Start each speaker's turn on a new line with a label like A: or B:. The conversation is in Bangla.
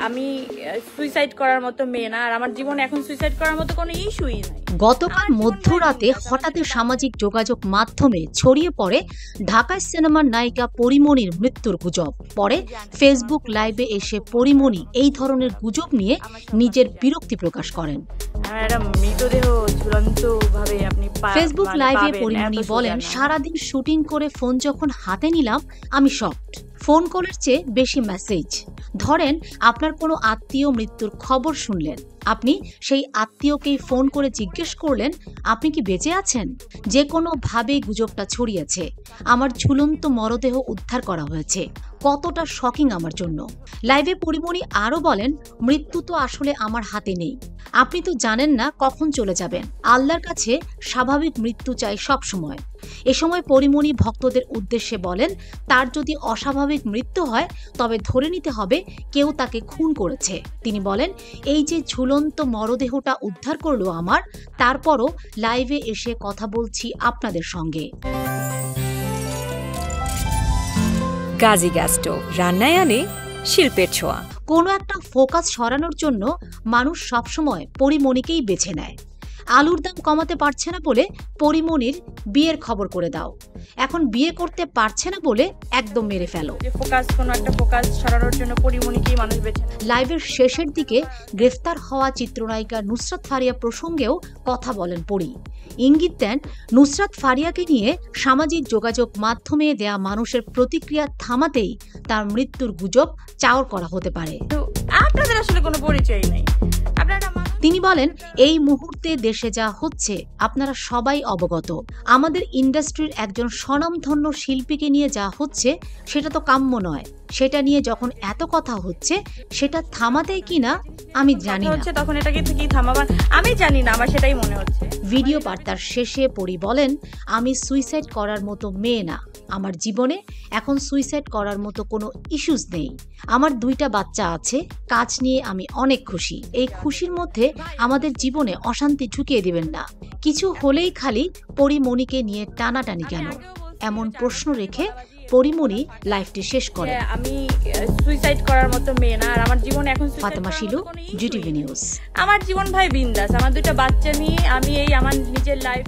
A: আমি সুইসাইড করার মতো মেয়ে না, আর আমার জীবনে এখন সুইসাইড করার মতো কোনো ইস্যুই নাই।
B: গতকাল মধ্যরাতে হঠাৎ সামাজিক যোগাযোগ মাধ্যমে ছড়িয়ে পড়ে ঢাকায় সিনেমার নায়িকা পরিমণির মৃত্যুর গুজব। পরে ফেসবুক লাইভে এসে পরিমণি এই ধরনের গুজব নিয়ে নিজের বিরক্তি প্রকাশ করেন। ফেসবুক লাইভে পরিমণি বলেন, সারাদিন শুটিং করে ফোন যখন হাতে নিলাম আমি শকড। ফোন কলের চেয়ে বেশি মেসেজ। ধরেন আপনার কোনো আত্মীয় মৃত্যুর খবর শুনলেন, আপনি সেই আত্মীয়কেই ফোন করে জিজ্ঞেস করলেন আপনি কি বেঁচে আছেন। যে কোনো ভাবে গুজবটা ছড়িয়েছে। আমার ঝুলন্ত মরদেহ উদ্ধার করা হয়েছে। কতটা শকিং আমার জন্য। লাইভে পরিমণি আরও বলেন, মৃত্যু তো আসলে আমার হাতে নেই। আপনি তো জানেন না কখন চলে যাবেন। আল্লাহর কাছে স্বাভাবিক মৃত্যু চাই সব সময়। এ সময় পরিমণি ভক্তদের উদ্দেশ্যে বলেন, তার যদি অস্বাভাবিক মৃত্যু হয় তবে ধরে নিতে হবে কেউ তাকে খুন করেছে। তিনি বলেন, এই যে ঝুলন্ত মরদেহটা উদ্ধার করলো আমার, তারপরও লাইভে এসে কথা বলছি আপনাদের সঙ্গে।
C: গাজী গ্যাস স্টোভ রান্নায় আনে শিল্পের ছোঁয়া।
B: কোনো একটা ফোকাস সরানোর জন্য মানুষ সবসময় পরিমণিকেই বেছে নেয়। আলুর দাম কমাতে পারছে না বলে পরিমণির বিয়ের খবর করে দাও। এখন বিয়ে করতে পারছে না বলে একদম মেরে ফেলো।
A: কোনো একটা ফোকাস সরানোর জন্য পরিমণিকেই মানুষ বেছে নেয়।
B: লাইভের শেষের দিকে গ্রেফতার হওয়া চিত্রনায়িকা নুসরাত ফারিয়া প্রসঙ্গেও কথা বলেন পরি। ইঙ্গিত দেন, নুসরাত ফারিয়াকে নিয়ে সামাজিক যোগাযোগ মাধ্যমে দেয়া মানুষের প্রতিক্রিয়া থামাতেই তার মৃত্যুর গুজব চাওর করা হতে পারে।
A: আপনাদের আসলে কোনো পরিচয় নেই।
B: তিনি বলেন, এই মুহূর্তে দেশে যা হচ্ছে আপনারা সবাই অবগত। আমাদের ইন্ডাস্ট্রির একজন স্বনামধন্য শিল্পীকে নিয়ে যা হচ্ছে সেটা তো কাম্য নয়। সেটা নিয়ে যখন এত কথা হচ্ছে সেটা থামাতেই কিনা আমি জানি না।
A: তখন এটাকে কি থামাবার আমি জানি না, আমার সেটাই মনে হচ্ছে।
B: ভিডিও বার্তার শেষে পরি বলেন, আমি সুইসাইড করার মতো মেয়ে না। আমার জীবনে এখন সুইসাইড করার মতো কোনো ইস্যুস নেই। আমার 2টা বাচ্চা আছে। কাজ নিয়ে আমি অনেক খুশি। এই খুশির মধ্যে আমাদের জীবনে অশান্তি ঢুকিয়ে দিবেন না। কিছু হলেই খালি পরিমণিকে নিয়ে টানাটানি কেন, এমন প্রশ্ন রেখে পরিমণি লাইফটি শেষ করে।
A: আমি সুইসাইড করার মতো মেয়ে না, আর আমার জীবনে এখন
B: ফাতেমা শিলু, জিটিভি নিউজ।
A: আমার জীবন ভাই বিন্দাস। আমার 2টা বাচ্চা নিয়ে আমি আমার নিজের লাইফ